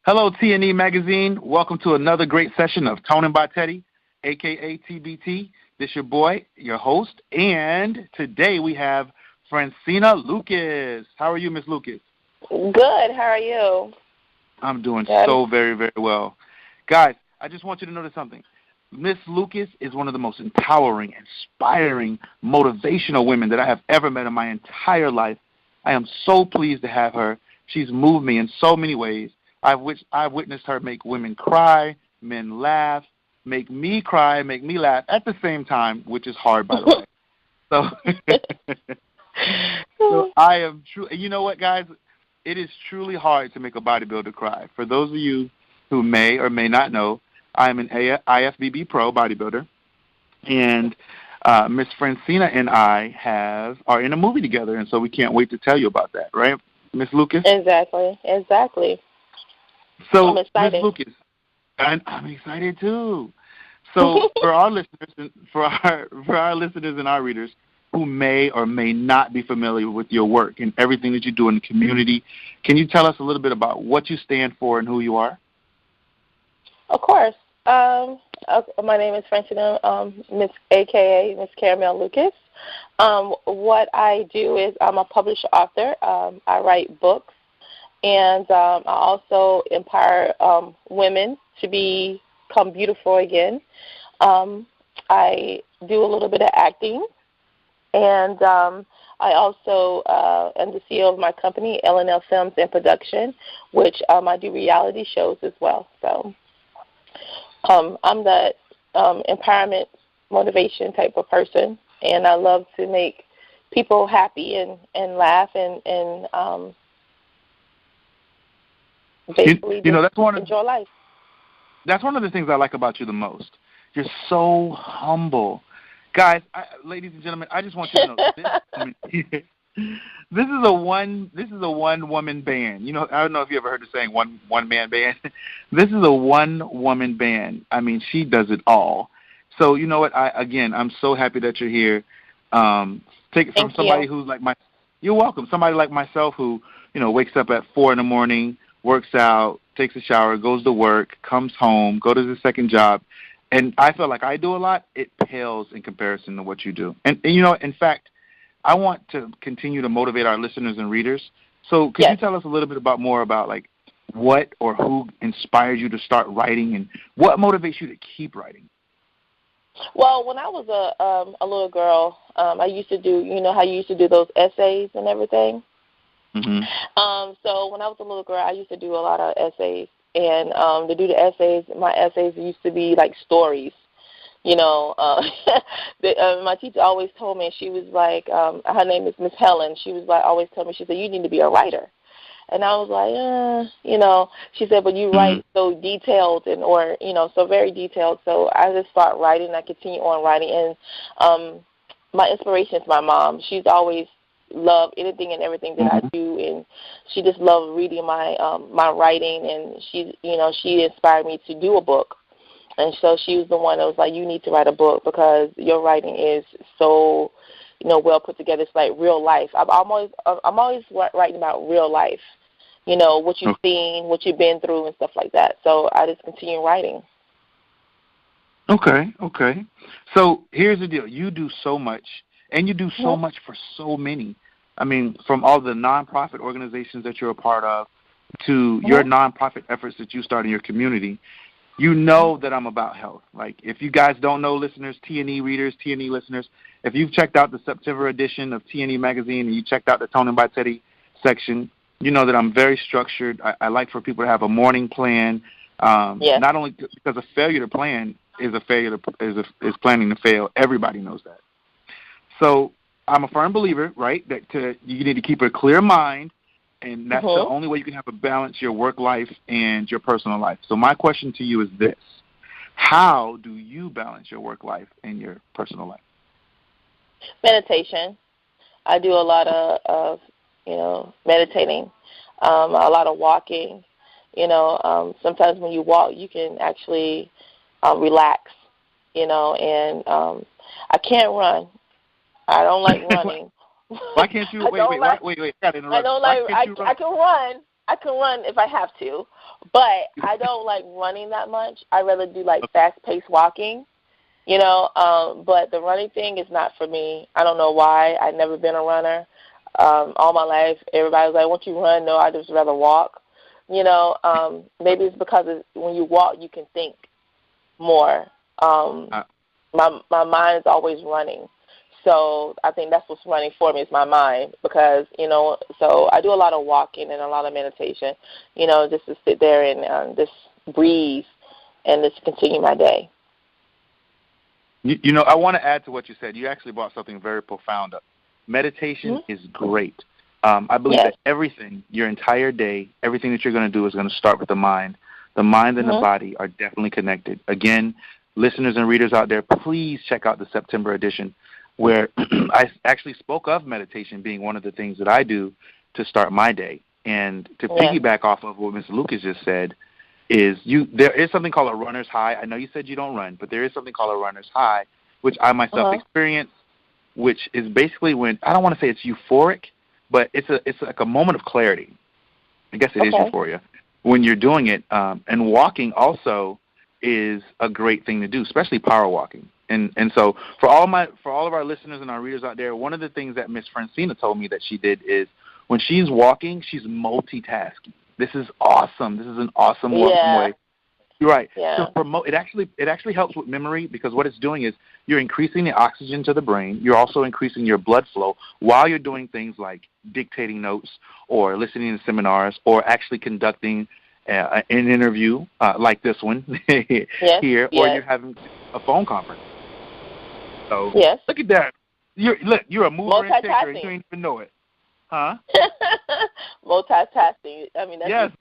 Hello, T&E Magazine. Welcome to another great session of Toning by Teddy, a.k.a. TBT. This your boy, your host, and today we have Francina Lucas. How are you, Miss Lucas? Good. How are you? I'm doing so very, very well. Guys, I just want you to notice something. Miss Lucas is one of the most empowering, inspiring, motivational women that I have ever met in my entire life. I am so pleased to have her. She's moved me in so many ways. I've witnessed her make women cry, men laugh, make me cry, make me laugh at the same time, which is hard, by the way. So I am true. You know what, guys? It is truly hard to make a bodybuilder cry. For those of you who may or may not know, I am an IFBB pro bodybuilder, and Miss Francina and I are in a movie together, and so we can't wait to tell you about that, right, Miss Lucas? Exactly. So, I'm excited. Miss Lucas, I'm excited too. So, for our listeners, for our listeners and our readers who may or may not be familiar with your work and everything that you do in the community, can you tell us a little bit about what you stand for and who you are? Of course. My name is Francina, Miss a.k.a. Miss Caramel Lucas. What I do is I'm a published author. I write books, and I also empower women to become beautiful again. I do a little bit of acting, and I also am the CEO of my company, L&L Films and Production, which I do reality shows as well. So I'm the empowerment, motivation type of person, and I love to make people happy and laugh and basically enjoy life. That's one of the things I like about you the most. You're so humble. Guys, ladies and gentlemen, I just want you to know this is a one woman band. You know, I don't know if you ever heard the saying one man band. This is a one woman band. I mean, she does it all. So you know what? I'm so happy that you're here. Take it from somebody who's like you're welcome. Somebody like myself who, wakes up at 4 a.m, works out, takes a shower, goes to work, comes home, goes to the second job. And I feel like I do a lot. It pales in comparison to what you do. And in fact, I want to continue to motivate our listeners and readers. So could you tell us a little bit more about like what or who inspired you to start writing and what motivates you to keep writing? Well, when I was a little girl, I used to do, how you used to do those essays and everything? Mm-hmm. So when I was a little girl, I used to do a lot of essays. And to do the essays, my essays used to be like stories. My teacher always told me, she was like, her name is Miss Helen. She was like, always told me, she said, you need to be a writer. And I was like, she said, but you write so detailed so very detailed. So I just start writing. I continue on writing. And my inspiration is my mom. She's always loved anything and everything that I do, and she just loved reading my writing. And she inspired me to do a book. And so she was the one that was like, you need to write a book because your writing is so, well put together. It's like real life. I'm always writing about real life, what you've seen, what you've been through and stuff like that. So I just continue writing. Okay. So here's the deal. You do so much, and you do so much for so many. I mean, from all the nonprofit organizations that you're a part of to your nonprofit efforts that you start in your community. You know that I'm about health. Like, if you guys don't know, listeners, T&E readers, T&E listeners, if you've checked out the September edition of T&E Magazine and you checked out the Toning by Teddy section, you know that I'm very structured. I like for people to have a morning plan. Not only because a failure to plan is is planning to fail. Everybody knows that. So I'm a firm believer, right, that you need to keep a clear mind. And that's the only way you can have a balance your work life and your personal life. So my question to you is this. How do you balance your work life and your personal life? Meditation. I do a lot of meditating, a lot of walking. Sometimes when you walk, you can actually relax, and I can't run. I don't like running. Why can't you? Wait. Gotta interrupt. I don't like. I can run, I can run if I have to, but I don't like running that much. I rather do like fast-paced walking, but the running thing is not for me. I don't know why. I've never been a runner. All my life, everybody's like, won't you run? No, I just rather walk. Maybe it's because when you walk, you can think more. My mind is always running. So I think that's what's running for me is my mind because, so I do a lot of walking and a lot of meditation, just to sit there and just breathe and just continue my day. I want to add to what you said. You actually brought something very profound up. Meditation is great. I believe that everything, your entire day, everything that you're going to do is going to start with the mind. The mind and the body are definitely connected. Again, listeners and readers out there, please check out the September edition where I actually spoke of meditation being one of the things that I do to start my day. And to piggyback off of what Ms. Lucas just said, there is something called a runner's high. I know you said you don't run, but there is something called a runner's high, which I myself experienced, which is basically when, I don't want to say it's euphoric, but it's like a moment of clarity. I guess it is euphoria when you're doing it. And walking also is a great thing to do, especially power walking. And so for all of our listeners and our readers out there, one of the things that Miss Francina told me that she did is when she's walking, she's multitasking. This is awesome. This is an awesome way. You're right. Yeah. So it actually helps with memory because what it's doing is you're increasing the oxygen to the brain. You're also increasing your blood flow while you're doing things like dictating notes or listening to seminars or actually conducting an interview like this one here, or you're having a phone conference. So look at that. You're a mover and shaker and you don't even know it. Huh? Multitasking. I mean, that's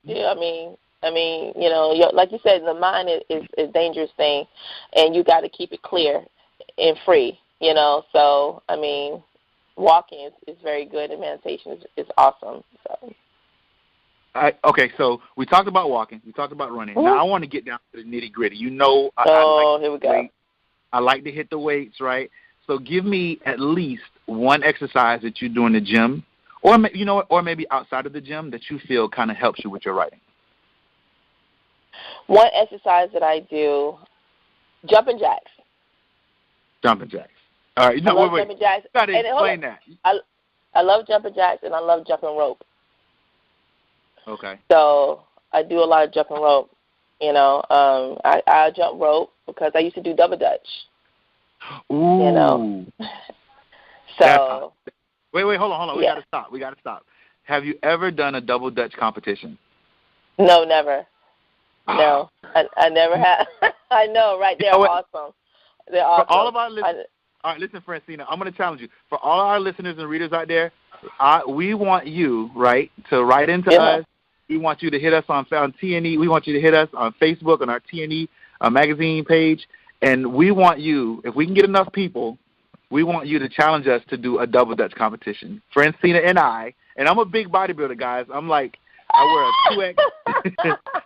like you said, the mind is a dangerous thing, and you got to keep it clear and free. So I mean, walking is very good, and meditation is awesome. So. So we talked about walking. We talked about running. Now I want to get down to the nitty gritty. Here we go. I like to hit the weights, right? So give me at least one exercise that you do in the gym, or maybe outside of the gym that you feel kind of helps you with your writing. One exercise that I do, jumping jacks. Jumping jacks. All right. No, wait. Jumping jacks. You got to explain that. I love jumping jacks and I love jumping rope. Okay. So I do a lot of jumping rope. I jump rope because I used to do double dutch. Ooh. So. Wait, hold on. We got to stop. Have you ever done a double dutch competition? No, never. No, I never have. I know, right? They're awesome. They're awesome. For all of our listeners, all right, listen, Francina, I'm going to challenge you. For all our listeners and readers out there, we want you, right, to write into us. We want you to hit us on TNE. We want you to hit us on Facebook on our TNE magazine page. And we want you, if we can get enough people, we want you to challenge us to do a double dutch competition. Francina and I'm a big bodybuilder, guys. I'm like, I wear a 2X.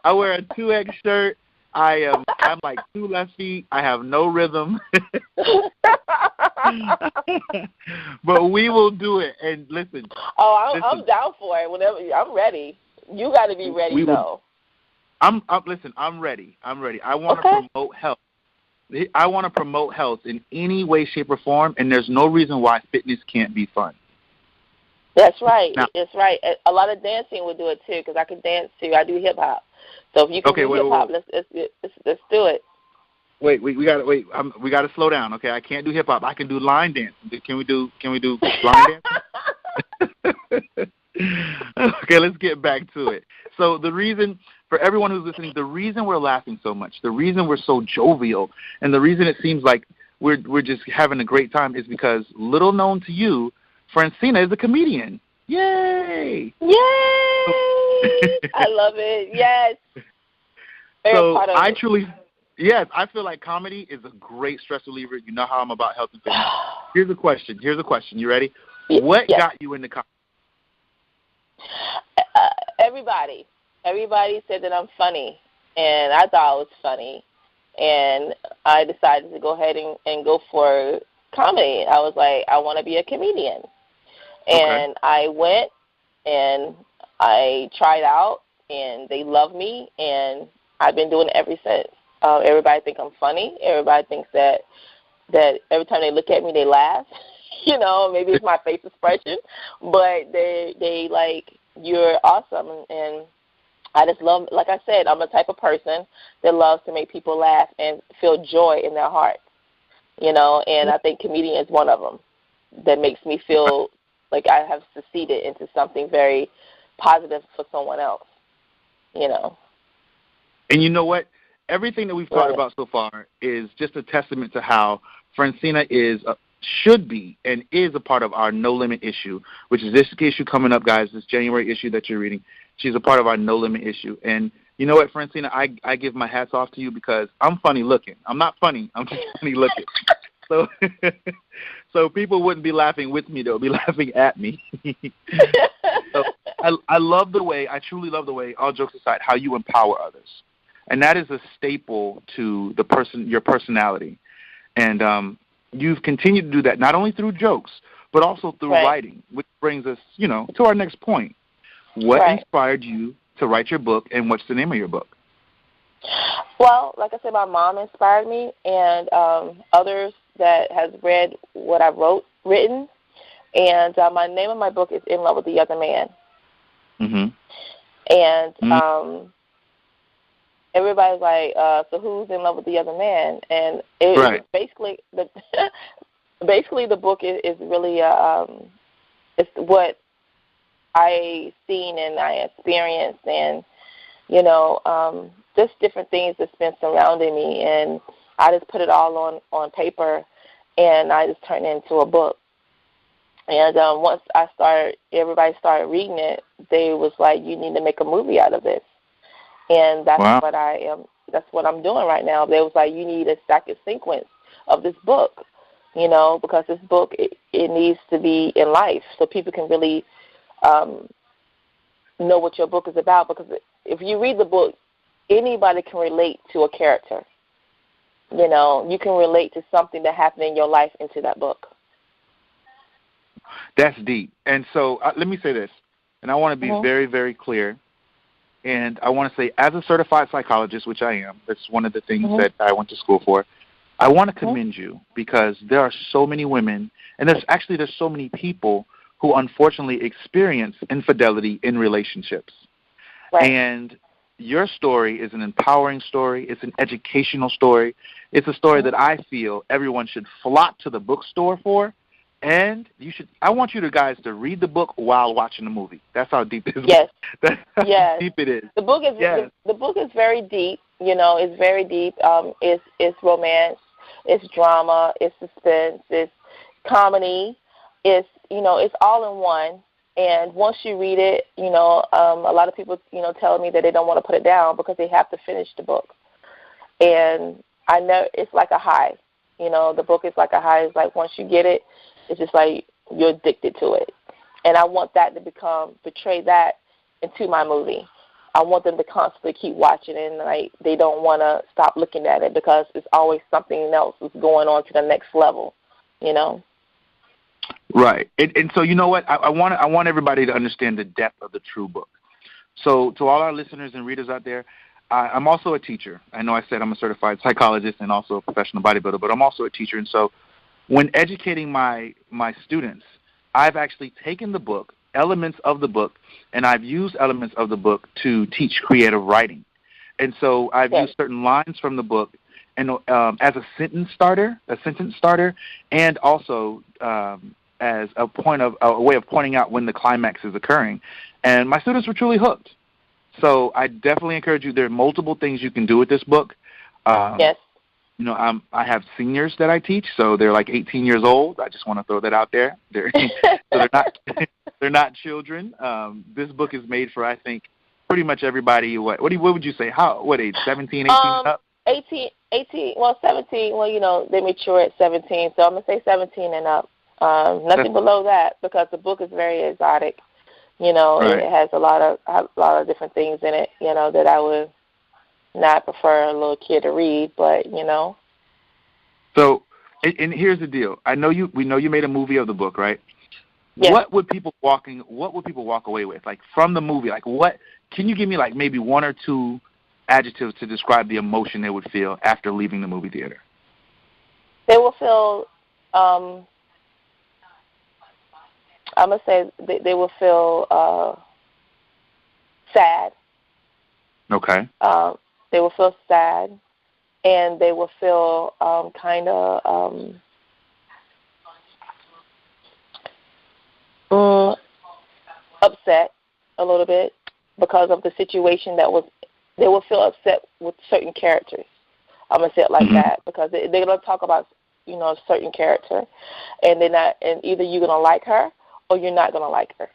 I wear a 2X shirt. I'm like 2 left feet. I have no rhythm. But we will do it. And listen. I'm down for it. Whenever I'm ready. You got to be ready though. I'm ready. I want to promote health. I want to promote health in any way, shape, or form, and there's no reason why fitness can't be fun. That's right. That's right. A lot of dancing would do it too, because I can dance too. I do hip hop. So if you can do hip hop, let's do it. Wait, we got to we got to slow down. Okay, I can't do hip hop. I can do line dancing. Can we do line dancing? Okay, let's get back to it. So the reason, for everyone who's listening, the reason we're laughing so much, the reason we're so jovial, and the reason it seems like we're just having a great time is because, little known to you, Francina is a comedian. Yay! Yay! I love it. Yes. So I feel like comedy is a great stress reliever. You know how I'm about health and fitness. Here's a question. You ready? What got you into comedy? Everybody said that I'm funny, and I thought I was funny, and I decided to go ahead and go for comedy. I was like, I want to be a comedian, and I went, and I tried out, and they love me, and I've been doing it ever since. Everybody thinks I'm funny. Everybody thinks that every time they look at me, they laugh. Maybe it's my face expression, but they like, you're awesome, and I just love, like I said, I'm the type of person that loves to make people laugh and feel joy in their hearts, and I think comedian is one of them that makes me feel like I have succeeded into something very positive for someone else, And you know what? Everything that we've talked about so far is just a testament to how Francina should be and is a part of our No Limit issue, which is this issue coming up, guys, this January issue that you're reading. She's a part of our No Limit issue. And you know what, Francina? I give my hats off to you because I'm funny looking. I'm not funny. I'm just funny looking. So people wouldn't be laughing with me. They'll be laughing at me. So I love the way, I truly love the way, all jokes aside, how you empower others. And that is a staple to your personality. And you've continued to do that not only through jokes, but also through writing, which brings us, to our next point. What inspired you to write your book, and what's the name of your book? Well, like I said, my mom inspired me, and others that has read what I've written. And my name of my book is In Love with the Other Man. Mm-hmm. And everybody's like, so who's in love with the other man? And basically the book is really it's what I seen and I experienced, and just different things that's been surrounding me, and I just put it all on paper, and I just turned it into a book. And once everybody started reading it, they was like, you need to make a movie out of this. And that's that's what I'm doing right now. They was like, you need a second sequence of this book, because this book, it needs to be in life so people can really know what your book is about. Because if you read the book, anybody can relate to a character. You can relate to something that happened in your life into that book. That's deep. And so let me say this, and I want to be very, very clear. And I want to say, as a certified psychologist, which I am, that's one of the things that I went to school for, I want to commend you, because there are so many women, and there's so many people who unfortunately experience infidelity in relationships. Right. And your story is an empowering story. It's an educational story. It's a story that I feel everyone should flock to the bookstore for. And I want you guys to read the book while watching the movie. That's how deep it is. Yes. That's how deep it is. The book is the book is very deep. It's very deep. It's romance, it's drama, it's suspense, it's comedy. It's it's all in one. And once you read it, a lot of people tell me that they don't want to put it down because they have to finish the book. And I know it's like a high. The book is like a high. It's like once you get it, it's just like you're addicted to it. And I want that to portray that into my movie. I want them to constantly keep watching it, and like they don't want to stop looking at it because it's always something else that's going on to the next level, Right. And so you know what? I want everybody to understand the depth of the true book. So to all our listeners and readers out there, I'm also a teacher. I know I said I'm a certified psychologist and also a professional bodybuilder, but I'm also a teacher. And so when educating my students, I've actually taken the book, elements of the book, and I've used elements of the book to teach creative writing. And so I've used certain lines from the book and as a sentence starter, and also as a way of pointing out when the climax is occurring. And my students were truly hooked. So I definitely encourage you. There are multiple things you can do with this book. Yes. I have seniors that I teach, so they're like 18 years old. I just want to throw that out there. They're not children. This book is made for, I think, pretty much everybody. What would you say? What age? 17, 18 and up? 18, 17. Well, they mature at 17, so I'm gonna say 17 and up. Nothing below that, because the book is very exotic. Right. It has a lot of different things in it. That I would not prefer a little kid to read, but So, and here's the deal. We know you made a movie of the book, right? Yes. what would people walk away with? Like, from the movie, like, what can you give me, like, maybe one or two adjectives to describe the emotion they would feel after leaving the movie theater? They will feel, I'm going to say they will feel sad. Okay. They will feel sad, and they will feel kind of upset a little bit because of the situation that was. They will feel upset with certain characters. I'm gonna say it like that because they're gonna talk about a certain character, and and either you're gonna like her or you're not gonna like her.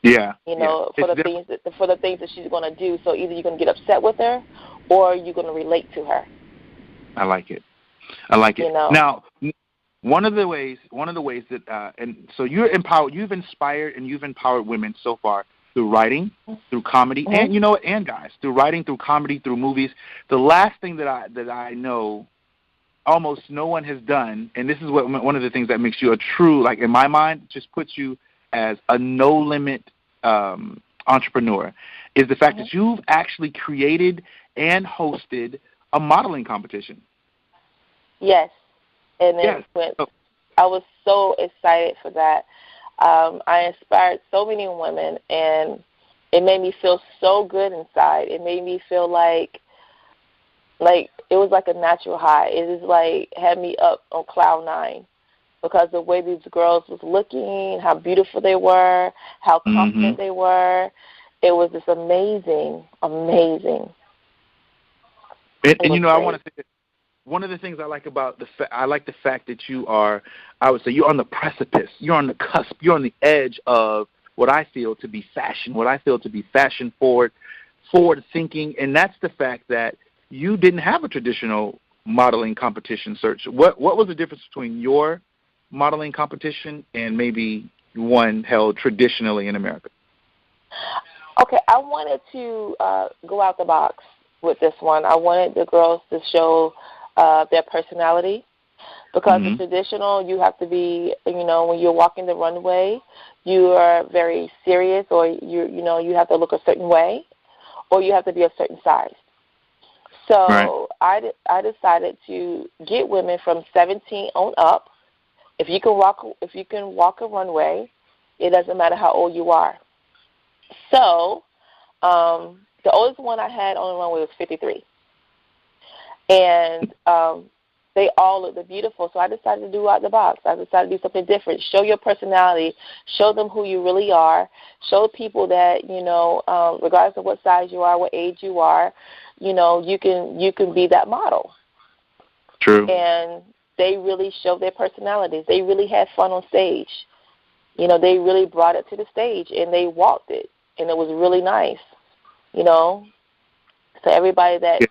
Yeah. For the things that she's gonna do. So either you're gonna get upset with her or you're gonna relate to her. I like it. Now, one of the ways that and so you've inspired and you've empowered women so far through writing, through comedy, and guys, through writing, through comedy, through movies. The last thing that I know almost no one has done, and this is one of the things that makes you a true, like, in my mind, just puts you as a no-limit entrepreneur, is the fact that you've actually created and hosted a modeling competition. Yes. And I was so excited for that. I inspired so many women, and it made me feel so good inside. It made me feel like it was like a natural high. It was like had me up on cloud 9 because the way these girls was looking, how beautiful they were, how confident they were. It was just amazing. And I want to say that one of the things I like about the fact that you are, I would say, you're on the precipice, you're on the cusp, you're on the edge of what I feel to be fashion, fashion forward thinking, and that's the fact that you didn't have a traditional modeling competition search. What was the difference between your modeling competition and maybe one held traditionally in America? Okay, I wanted to go out the box with this one. I wanted the girls to show their personality, because the traditional, you have to be, when you're walking the runway, you are very serious, or you have to look a certain way, or you have to be a certain size. So I decided to get women from 17 on up. If you can walk a runway, it doesn't matter how old you are. So the oldest one I had on the runway was 53. And they all looked beautiful, so I decided to do out the box. I decided to do something different. Show your personality. Show them who you really are. Show people that, regardless of what size you are, what age you are, you can be that model. True. And they really showed their personalities. They really had fun on stage. They really brought it to the stage, and they walked it, and it was really nice. So everybody that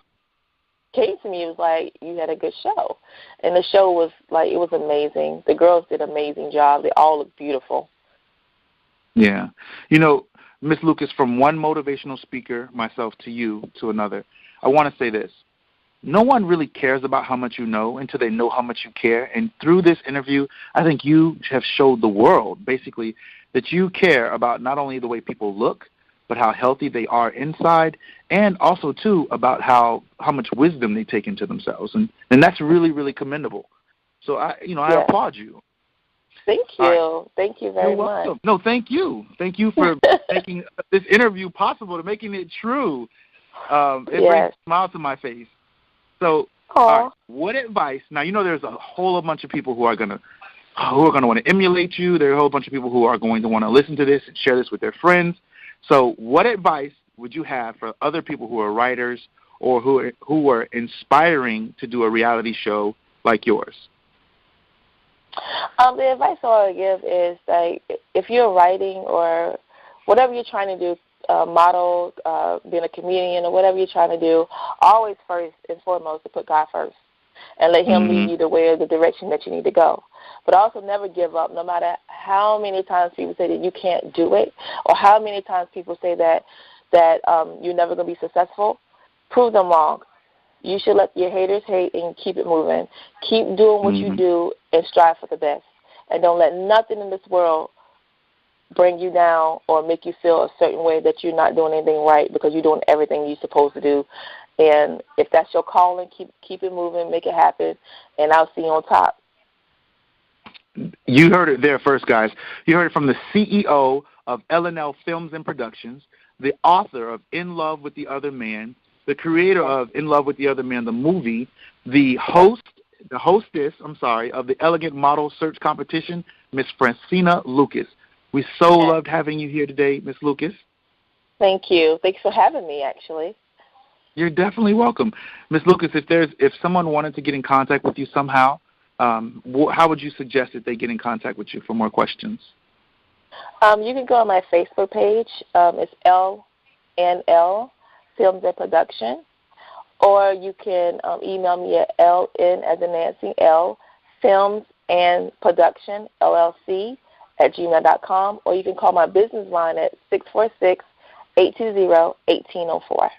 came to me was like, you had a good show. And the show was like, it was amazing. The girls did an amazing job. They all looked beautiful. Yeah. Ms. Lucas, from one motivational speaker, myself, to you, to another, I want to say this. No one really cares about how much you know until they know how much you care. And through this interview, I think you have showed the world, basically, that you care about not only the way people look, but how healthy they are inside, and also, too, about how much wisdom they take into themselves. And that's really, really commendable. So, I applaud you. Thank you. Right. Thank you very much. No, thank you. Thank you for making this interview possible, to making it true. It brings a smile to my face. So, all right, what advice? Now, there's a whole bunch of people who are going to want to emulate you. There are a whole bunch of people who are going to want to listen to this and share this with their friends. So what advice would you have for other people who are writers or who are inspiring to do a reality show like yours? The advice I would give is, like, if you're writing or whatever you're trying to do, model, being a comedian or whatever you're trying to do, always first and foremost to put God first and let Him lead you the way or the direction that you need to go. But also never give up, no matter how many times people say that you can't do it, or how many times people say that you're never going to be successful. Prove them wrong. You should let your haters hate and keep it moving. Keep doing what you do and strive for the best. And don't let nothing in this world bring you down or make you feel a certain way that you're not doing anything right because you're doing everything you're supposed to do. And if that's your calling, keep it moving, make it happen, and I'll see you on top. You heard it there first, guys. You heard it from the CEO of L&L Films and Productions, the author of In Love with the Other Man, the creator of In Love with the Other Man, the movie, the hostess of the Elegant Model Search Competition, Miss Francina Lucas. We so loved having you here today, Miss Lucas. Thank you. Thanks for having me, actually. You're definitely welcome. Miss Lucas, if someone wanted to get in contact with you somehow, how would you suggest that they get in contact with you for more questions? You can go on my Facebook page. It's LNL Films and Production. Or you can email me at LN as in Nancy, L, Films and Production, LLC, @gmail.com. Or you can call my business line at 646-820-1804.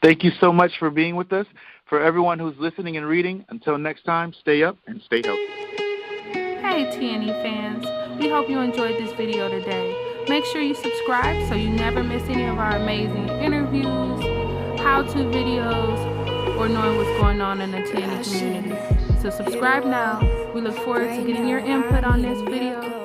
Thank you so much for being with us. For everyone who's listening and reading, until next time, stay up and stay healthy. Hey TNE fans, we hope you enjoyed this video today. Make sure you subscribe so you never miss any of our amazing interviews, how-to videos, or knowing what's going on in the TNE community. So subscribe now. We look forward to getting your input on this video.